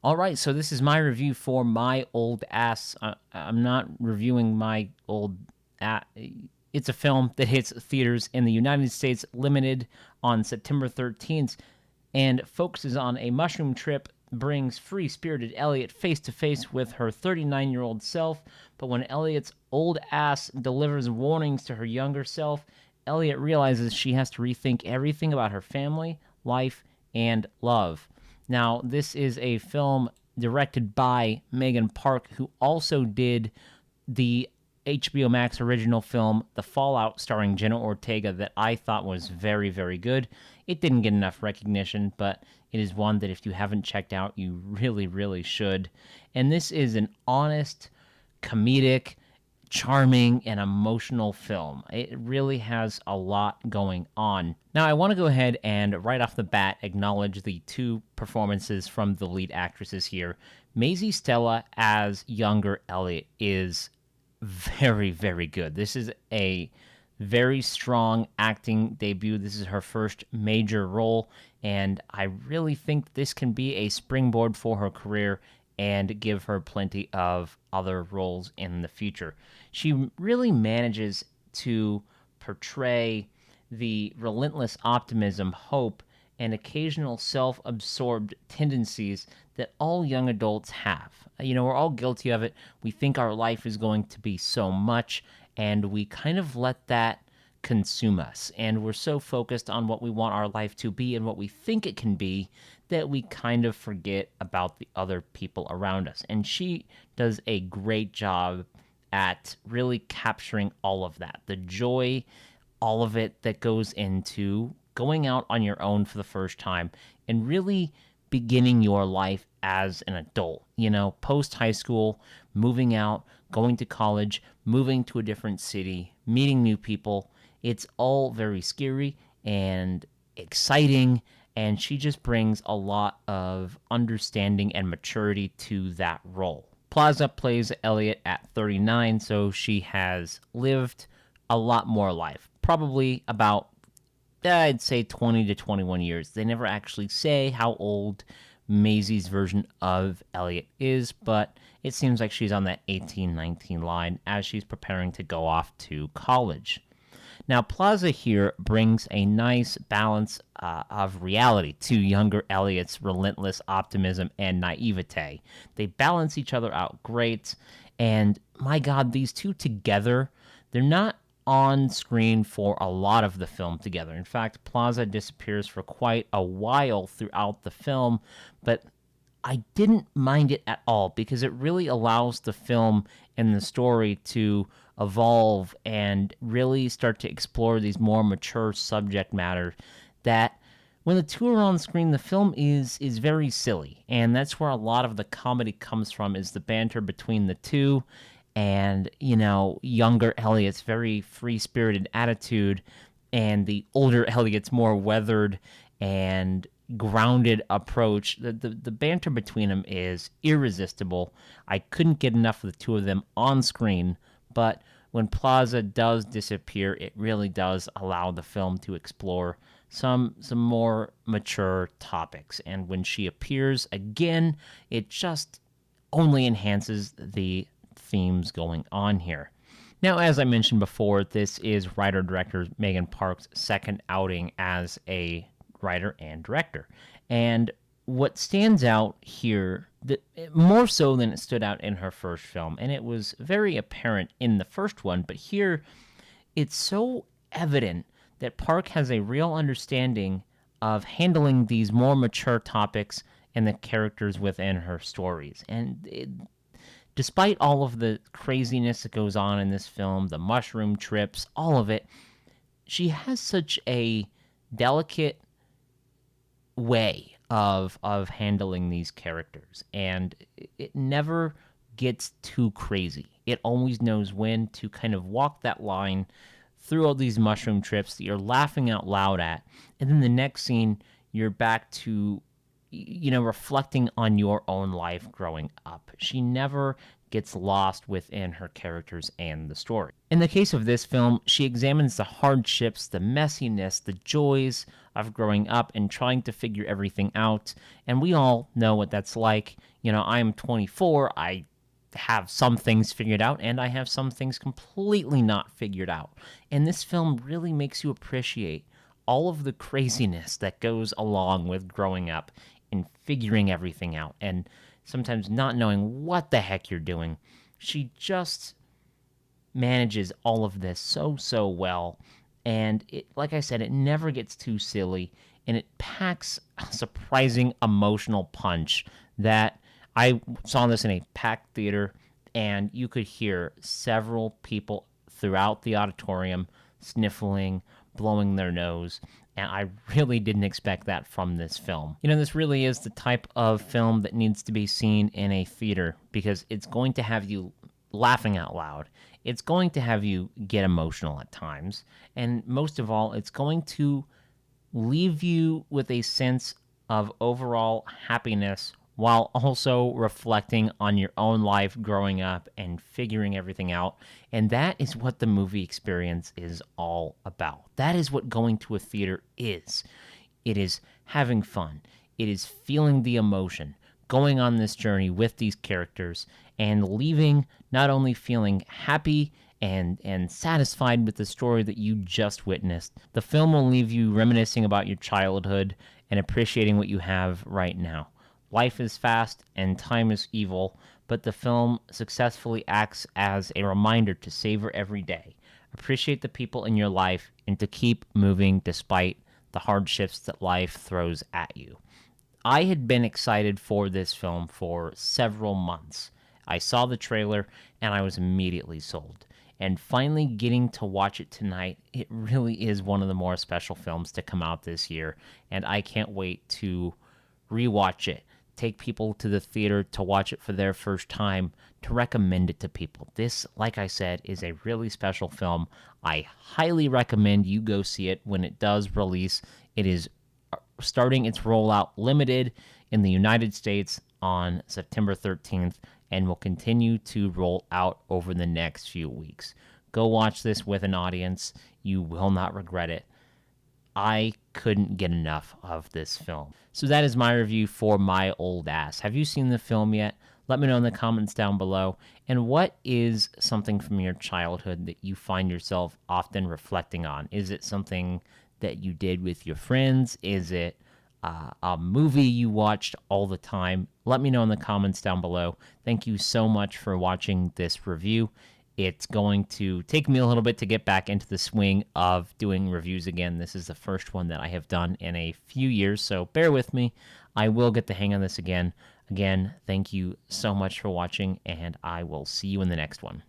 All right, so this is my review for My Old Ass. I'm not reviewing My Old Ass. It's a film that hits theaters in the United States, limited on September 13th, and focuses on a mushroom trip, brings free-spirited Elliot face-to-face with her 39-year-old self, but when Elliot's old ass delivers warnings to her younger self, Elliot realizes she has to rethink everything about her family, life, and love. Now, this is a film directed by Megan Park, who also did the HBO Max original film, The Fallout, starring Jenna Ortega, that I thought was very, very good. It didn't get enough recognition, but it is one that if you haven't checked out, you really, really should. And this is an honest, comedic, charming, and emotional film. It really has a lot going on. Now, I want to go ahead and right off the bat acknowledge the two performances from the lead actresses here. Maisie Stella as younger Elliot is very, very good. This is a very strong acting debut. This is her first major role, and I really think this can be a springboard for her career and give her plenty of other roles in the future. She really manages to portray the relentless optimism, hope, and occasional self absorbed tendencies that all young adults have. We're all guilty of it. We think our life is going to be so much, and we kind of let that consume us. And we're so focused on what we want our life to be and what we think it can be that we kind of forget about the other people around us. And she does a great job at really capturing all of that. The joy, all of it that goes into going out on your own for the first time and really beginning your life as an adult, post high school, moving out, going to college, moving to a different city, meeting new people. It's all very scary and exciting, and she just brings a lot of understanding and maturity to that role. Plaza plays Elliot at 39, so she has lived a lot more life. Probably about, I'd say, 20 to 21 years. They never actually say how old Maisie's version of Elliot is, but it seems like she's on that 18, 19 line as she's preparing to go off to college. Now, Plaza here brings a nice balance of reality to younger Elliot's relentless optimism and naivete. They balance each other out great, and my God, these two together, they're not on screen for a lot of the film together. In fact, Plaza disappears for quite a while throughout the film, but I didn't mind it at all because it really allows the film and the story to evolve and really start to explore these more mature subject matter that when the two are on screen, the film is very silly. And that's where a lot of the comedy comes from, is the banter between the two and, younger Elliot's very free-spirited attitude and the older Elliot's more weathered and grounded approach. The banter between them is irresistible. I couldn't get enough of the two of them on screen, but when Plaza does disappear, it really does allow the film to explore some more mature topics. And when she appears again, it just only enhances the themes going on here. Now, as I mentioned before, this is writer-director Megan Park's second outing as a writer and director. And what stands out here, more so than it stood out in her first film, and it was very apparent in the first one, but here it's so evident that Park has a real understanding of handling these more mature topics and the characters within her stories. And despite all of the craziness that goes on in this film, the mushroom trips, all of it, she has such a delicate way of handling these characters, and it never gets too crazy. It always knows when to kind of walk that line through all these mushroom trips that you're laughing out loud at, and then the next scene you're back to reflecting on your own life growing up. She never gets lost within her characters and the story. In the case of this film, she examines the hardships, the messiness, the joys of growing up and trying to figure everything out. And we all know what that's like. I'm 24. I have some things figured out and I have some things completely not figured out. And this film really makes you appreciate all of the craziness that goes along with growing up and figuring everything out and sometimes not knowing what the heck you're doing. She just manages all of this so well. And like I said, it never gets too silly and it packs a surprising emotional punch that I saw this in a packed theater and you could hear several people throughout the auditorium sniffling, blowing their nose, and I really didn't expect that from this film. This really is the type of film that needs to be seen in a theater because it's going to have you laughing out loud. It's going to have you get emotional at times, and most of all, it's going to leave you with a sense of overall happiness while also reflecting on your own life growing up and figuring everything out. And that is what the movie experience is all about. That is what going to a theater is. It is having fun, it is feeling the emotion, going on this journey with these characters, and leaving not only feeling happy and satisfied with the story that you just witnessed. The film will leave you reminiscing about your childhood and appreciating what you have right now. Life is fast and time is evil, but the film successfully acts as a reminder to savor every day, appreciate the people in your life, and to keep moving despite the hardships that life throws at you. I had been excited for this film for several months. I saw the trailer and I was immediately sold. And finally getting to watch it tonight, it really is one of the more special films to come out this year. And I can't wait to rewatch it, take people to the theater to watch it for their first time, to recommend it to people. This, like I said, is a really special film. I highly recommend you go see it when it does release. It is starting its rollout limited in the United States on September 13th and will continue to roll out over the next few weeks. Go watch this with an audience. You will not regret it. I couldn't get enough of this film. So that is my review for My Old Ass. Have you seen the film yet? Let me know in the comments down below. And what is something from your childhood that you find yourself often reflecting on? Is it something that you did with your friends? Is it a movie you watched all the time? Let me know in the comments down below. Thank you so much for watching this review. It's going to take me a little bit to get back into the swing of doing reviews again. This is the first one that I have done in a few years, so bear with me. I will get the hang of this again. Again, thank you so much for watching, and I will see you in the next one.